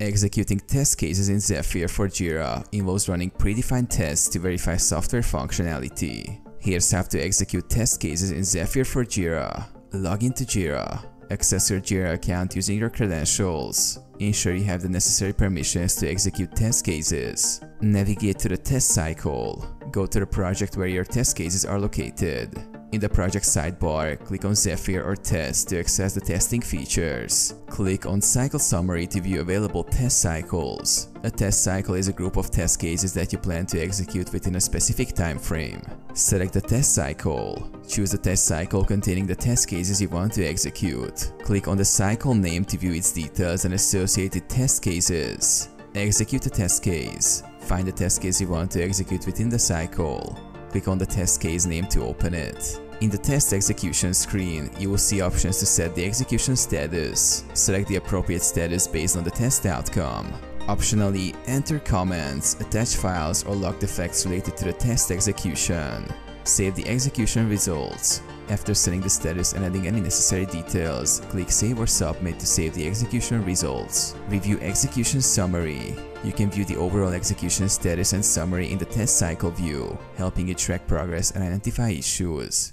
Executing test cases in Zephyr for Jira involves running predefined tests to verify software functionality. Here's how to execute test cases in Zephyr for Jira. Log into Jira. Access your Jira account using your credentials. Ensure you have the necessary permissions to execute test cases. Navigate to the test cycle. Go to the project where your test cases are located. In the project sidebar, click on Zephyr or Test to access the testing features. Click on Cycle Summary to view available test cycles. A test cycle is a group of test cases that you plan to execute within a specific time frame. Select the test cycle. Choose the test cycle containing the test cases you want to execute. Click on the cycle name to view its details and associated test cases. Execute the test case. Find the test case you want to execute within the cycle. Click on the test case name to open it. In the test execution screen, you will see options to set the execution status. Select the appropriate status based on the test outcome. Optionally, enter comments, attach files, or log defects related to the test execution. Save the execution results. After setting the status and adding any necessary details, click Save or Submit to save the execution results. Review execution summary. You can view the overall execution status and summary in the test cycle view, helping you track progress and identify issues.